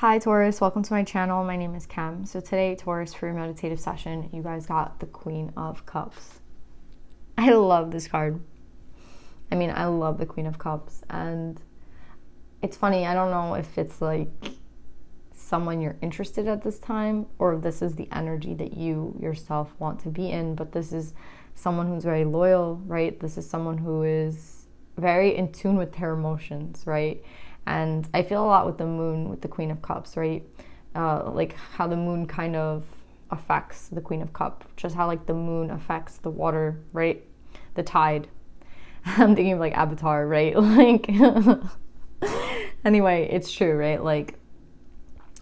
Hi Taurus, welcome to my channel. My name is Cam. So today, Taurus, for your meditative session, you guys got the Queen of Cups. I love this card. I love the Queen of Cups. And it's funny, I don't know if it's like someone you're interested at this time, or if this is the energy that you yourself want to be in, but this is someone who's very loyal, right? This is someone who is very in tune with their emotions, right? And I feel a lot with the moon, with the Queen of Cups, right? Like how the moon kind of affects the Queen of Cups, just how like the moon affects the water, right? The tide. I'm thinking of like Avatar, right? Like, anyway, it's true, right? Like,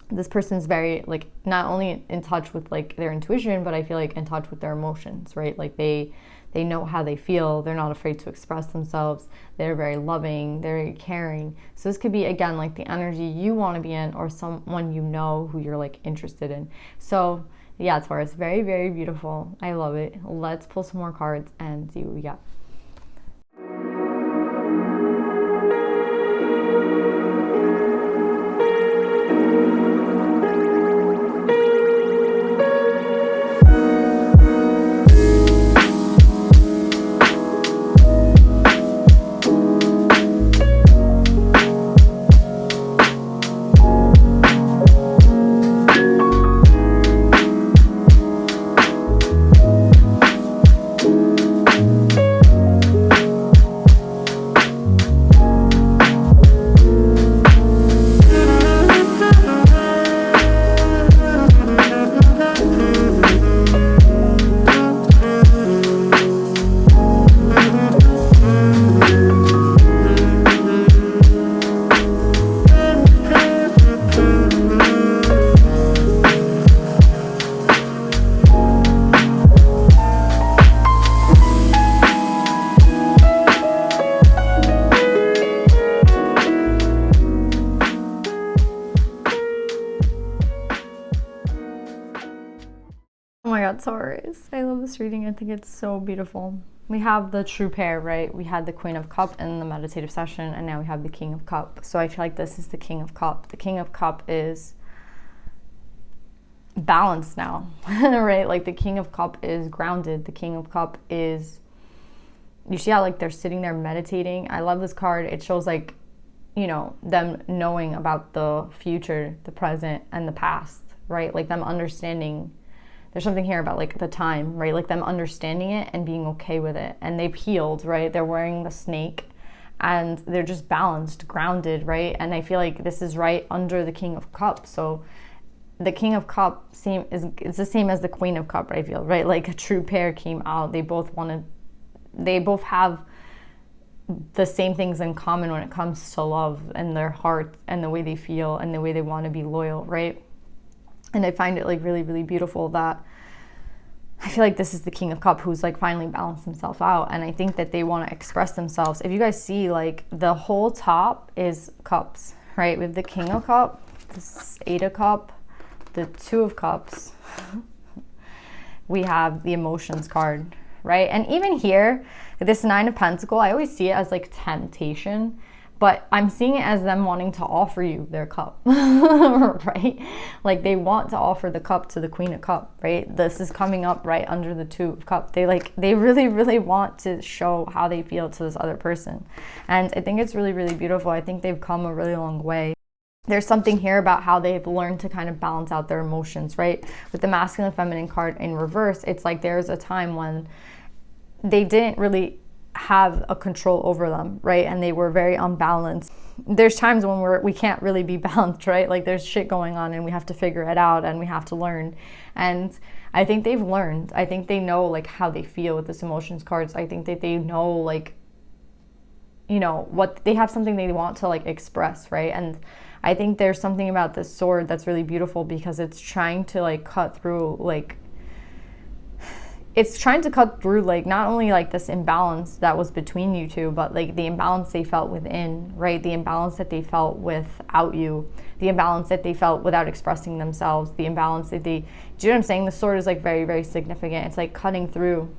this person's very like not only in touch with like their intuition, but I feel like in touch with their emotions, right? Like they know how they feel. They're not afraid to express themselves. They're very loving. They're very caring. So this could be, again, like the energy you want to be in, or someone you know who you're like interested in. So yeah, Taurus, very, very beautiful. I love it. Let's pull some more cards and see what we got. Oh my god, Taurus. I love this reading. I think it's so beautiful. We have the true pair, right? We had the Queen of Cup in the meditative session, and now we have the King of Cup. So I feel like this is the King of Cup. The King of Cup is balanced now, right? Like the King of Cup is grounded. The King of Cup is, you see how like they're sitting there meditating. I love this card. It shows like, you know, them knowing about the future, the present, and the past, right? Like them understanding. There's something here about like the time, right? Like them understanding it and being okay with it. And they've healed, right? They're wearing the snake and they're just balanced, grounded, right? And I feel like this is right under the King of Cups. So the King of Cups is the same as the Queen of Cups, I feel, right? Like a true pair came out. They both have the same things in common when it comes to love and their heart and the way they feel and the way they want to be loyal, right? And I find it like really, really beautiful that I feel like this is the King of Cups who's like finally balanced himself out. And I think that they want to express themselves. If you guys see, like the whole top is cups, right? We have the King of Cups, this Eight of Cups, the Two of Cups. We have the Emotions card, right? And even here, this Nine of Pentacles, I always see it as like temptation. But I'm seeing it as them wanting to offer you their cup, right? Like they want to offer the cup to the Queen of Cups, right? This is coming up right under the Two of Cups. They really, really want to show how they feel to this other person. And I think it's really, really beautiful. I think they've come a really long way. There's something here about how they've learned to kind of balance out their emotions, right? With the Masculine and Feminine card in reverse, it's like there's a time when they didn't really have a control over them, right? And they were very unbalanced. There's times when we can't really be balanced, right? Like there's shit going on and we have to figure it out and we have to learn. And I think they've learned. I think they know like how they feel with this emotions cards. I think that they know like, you know, what they have, something they want to like express, right? And I think there's something about this sword that's really beautiful because it's trying to like cut through like, it's trying to cut through like not only like this imbalance that was between you two, but like the imbalance they felt within, right? The imbalance that they felt without you, the imbalance that they felt without expressing themselves, the imbalance that do you know what I'm saying? The sword is like very, very significant. It's like cutting through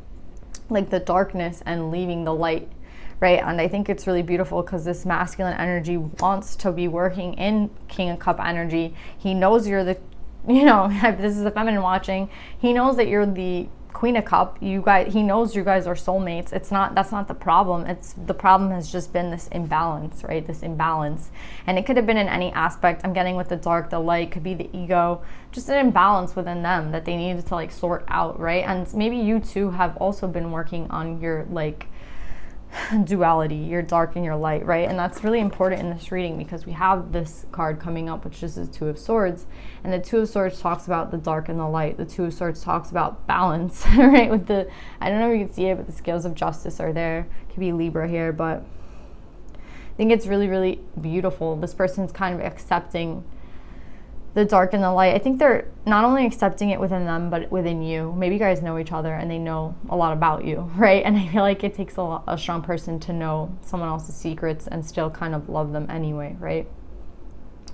like the darkness and leaving the light, right? And I think it's really beautiful because this masculine energy wants to be working in King of Cup energy. He knows you're the, if this is the feminine watching, he knows that you're the Queen of Cup. He knows you guys are soulmates. That's not the problem. The problem has just been this imbalance, right? This imbalance. And it could have been in any aspect. I'm getting with the dark, the light, could be the ego, just an imbalance within them that they needed to like sort out, right? And maybe you too have also been working on your like duality, your dark and your light, right? And that's really important in this reading because we have this card coming up, which is the Two of Swords. And the Two of Swords talks about the dark and the light. The Two of Swords talks about balance, right? With the, I don't know if you can see it, but the scales of justice are there. It could be Libra here, but I think it's really, really beautiful. This person's kind of accepting the dark and the light. I think they're not only accepting it within them, but within you. Maybe you guys know each other and they know a lot about you, right? And I feel like it takes a strong person to know someone else's secrets and still kind of love them anyway, right?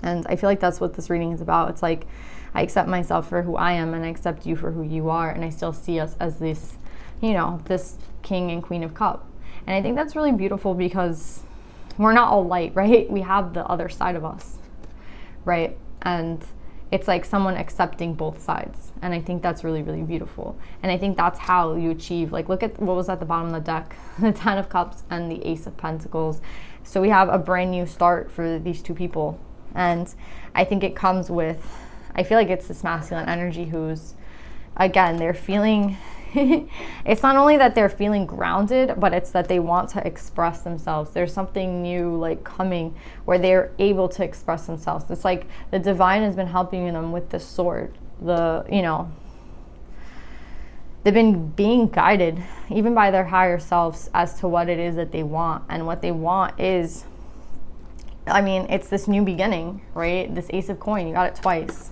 And I feel like that's what this reading is about. It's like, I accept myself for who I am and I accept you for who you are. And I still see us as this, this King and Queen of Cup. And I think that's really beautiful because we're not all light, right? We have the other side of us, right? And it's like someone accepting both sides. And I think that's really, really beautiful. And I think that's how you achieve, like, look at what was at the bottom of the deck, the Ten of Cups and the Ace of Pentacles. So we have a brand new start for these two people. And I think it comes with, I feel like it's this masculine energy who's, again, they're feeling, it's not only that they're feeling grounded, but it's that they want to express themselves. There's something new like coming where they're able to express themselves. It's like the divine has been helping them with the sword. They've been being guided even by their higher selves as to what it is that they want. And what they want is, it's this new beginning, right? This Ace of Coin, you got it twice,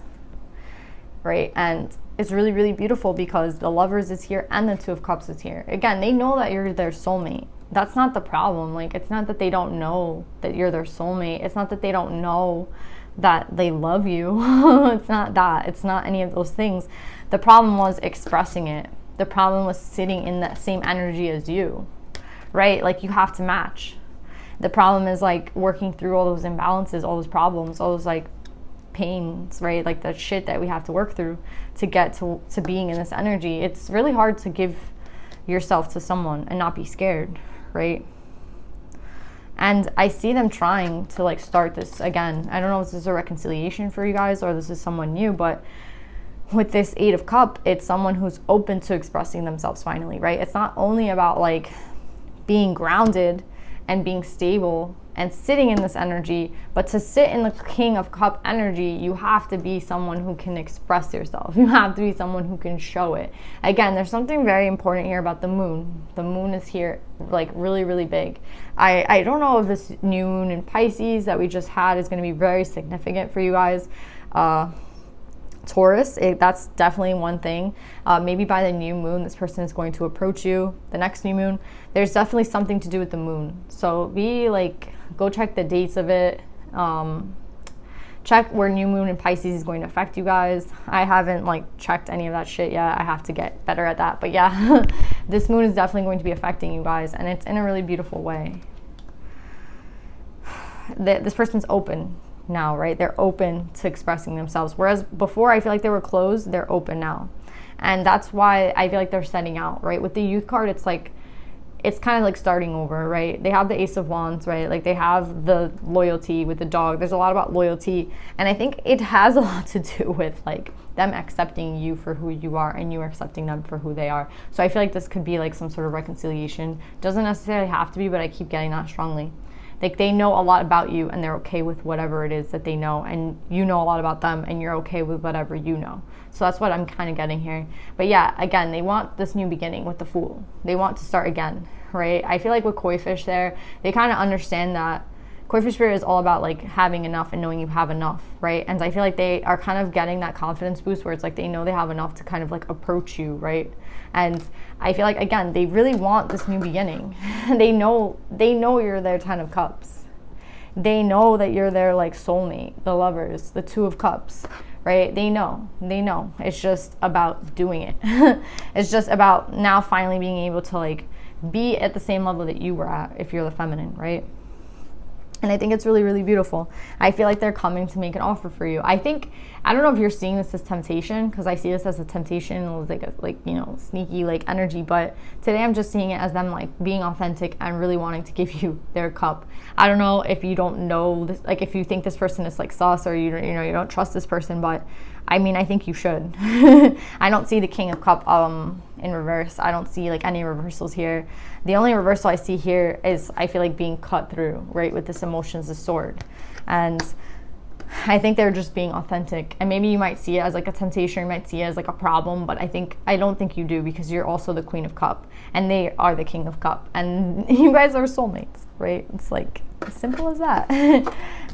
right? And it's really, really beautiful because the Lovers is here and the Two of Cups is here. Again, they know that you're their soulmate. That's not the problem. Like, it's not that they don't know that you're their soulmate. It's not that they don't know that they love you. It's not that. It's not any of those things. The problem was expressing it. The problem was sitting in that same energy as you, right? Like, you have to match. The problem is like working through all those imbalances, all those problems, all those like pains, right? Like the shit that we have to work through to get to being in this energy. It's really hard to give yourself to someone and not be scared, right? And I see them trying to like start this again. I don't know if this is a reconciliation for you guys or this is someone new, but with this Eight of Cups, it's someone who's open to expressing themselves finally, right? It's not only about like being grounded and being stable and sitting in this energy, but to sit in the King of Cup energy, you have to be someone who can express yourself. You have to be someone who can show it. Again, there's something very important here about the moon. The moon is here like really, really big. I don't know if this new moon in Pisces that we just had is going to be very significant for you guys. Taurus, that's definitely one thing. Maybe by the new moon, this person is going to approach you. The next new moon, there's definitely something to do with the moon. So go check the dates of it. Check where new moon in Pisces is going to affect you guys. I haven't checked any of that shit yet. I have to get better at that. But yeah, this moon is definitely going to be affecting you guys, and it's in a really beautiful way. This person's open now, right? They're open to expressing themselves. Whereas before, I feel like they were closed, they're open now. And that's why I feel like they're setting out, right? With the Youth card, it's kind of like starting over, right? They have the Ace of Wands, right? Like they have the loyalty with the dog. There's a lot about loyalty. And I think it has a lot to do with them accepting you for who you are and you accepting them for who they are. So I feel like this could be some sort of reconciliation. Doesn't necessarily have to be, but I keep getting that strongly. They know a lot about you and they're okay with whatever it is that they know, and you know a lot about them and you're okay with whatever you know. So that's what I'm kind of getting here. But yeah, again, they want this new beginning with the Fool. They want to start again, right? I feel like with Koi Fish there, they kind of understand that Koi Fish Spirit is all about having enough and knowing you have enough, right? And I feel like they are kind of getting that confidence boost where it's they know they have enough to kind of approach you, right? And I feel like, again, they really want this new beginning. They know you're their Ten of Cups. They know that you're their soulmate, the Lovers, the Two of Cups, right? They know. It's just about doing it. It's just about now finally being able to be at the same level that you were at if you're the feminine, right? And I think it's really, really beautiful. I feel like they're coming to make an offer for you. I don't know if you're seeing this as temptation, because I see this as a temptation, it was like sneaky like energy. But today I'm just seeing it as them like being authentic and really wanting to give you their cup. I don't know if you don't know this, like if you think this person is like sus, or you don't trust this person, but I mean, I think you should. I don't see the King of Cup in reverse. I don't see like any reversals here. The only reversal I see here is, I feel like, being cut through, right, with this emotions, the sword. And I think they're just being authentic. And maybe you might see it as like a temptation, you might see it as like a problem, but I don't think you do, because you're also the Queen of Cup and they are the King of Cup, and you guys are soulmates, right? It's like as simple as that.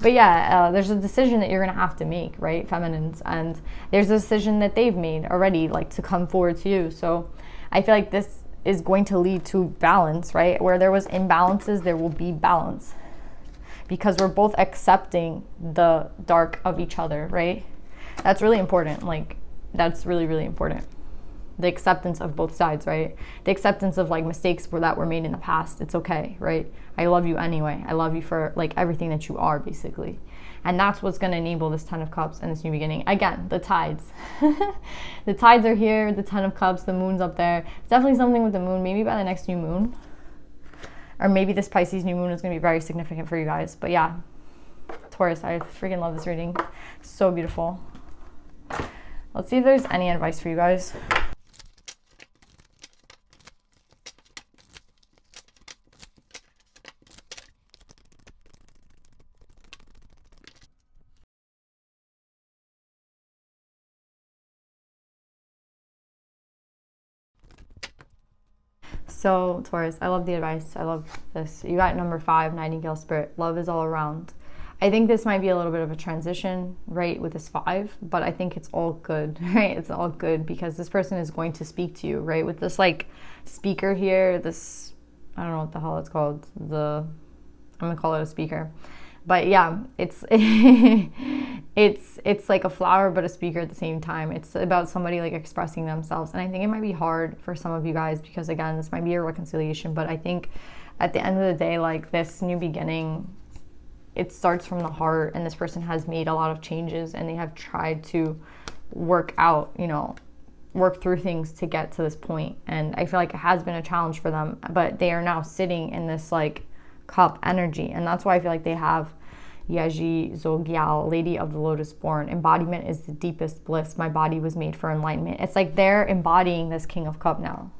But yeah, there's a decision that you're gonna have to make, right, feminines, and there's a decision that they've made already, like to come forward to you. So I feel like this is going to lead to balance, right? Where there was imbalances, there will be balance, because we're both accepting the dark of each other, right? That's really important. Like, that's really, really important. The acceptance of both sides, right? The acceptance of like mistakes that were made in the past. It's okay, right? I love you anyway. I love you for like everything that you are, basically. And that's what's going to enable this Ten of Cups and this new beginning. Again, the tides. The tides are here, the Ten of Cups, the moon's up there. It's definitely something with the moon. Maybe by the next new moon, or maybe this Pisces new moon is going to be very significant for you guys. But yeah, Taurus, I freaking love this reading. So beautiful. Let's see if there's any advice for you guys. So Taurus, I love the advice. I love this. You got number 5, Nightingale Spirit. Love is all around. I think this might be a little bit of a transition, right, with this 5, but I think it's all good, right? It's all good, because this person is going to speak to you, right? With this like speaker here, this, I don't know what the hell it's called. I'm gonna call it a speaker. But yeah, it's it's like a flower but a speaker at the same time. It's about somebody like expressing themselves, and I think it might be hard for some of you guys, because again, this might be a reconciliation, but I think at the end of the day, like this new beginning, it starts from the heart, and this person has made a lot of changes, and they have tried to work through things to get to this point. And I feel like it has been a challenge for them, but they are now sitting in this like cup energy, and that's why I feel like they have Yaji Zogyal, Lady of the Lotus Born. Embodiment is the deepest bliss. My body was made for enlightenment. It's like they're embodying this King of Cup now,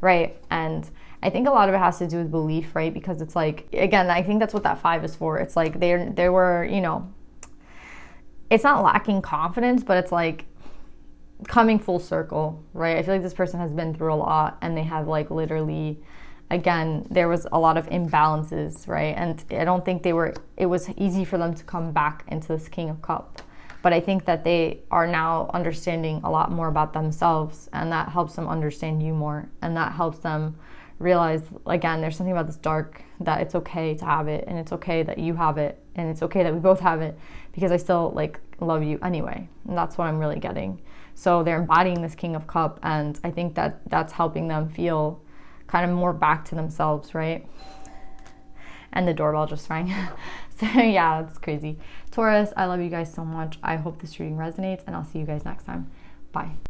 right? And I think a lot of it has to do with belief, right? Because it's like, again, I think that's what that 5 is for. It's like they were, it's not lacking confidence, but it's like coming full circle, right? I feel like this person has been through a lot, and they have like literally, again, there was a lot of imbalances, right? And I don't think it was easy for them to come back into this King of Cup. But I think that they are now understanding a lot more about themselves, and that helps them understand you more. And that helps them realize, again, there's something about this dark, that it's okay to have it, and it's okay that you have it, and it's okay that we both have it, because I still like love you anyway. And that's what I'm really getting. So they're embodying this King of Cup, and I think that that's helping them feel kind of more back to themselves, right? And the doorbell just rang. So yeah, it's crazy. Taurus, I love you guys so much. I hope this reading resonates, and I'll see you guys next time. Bye.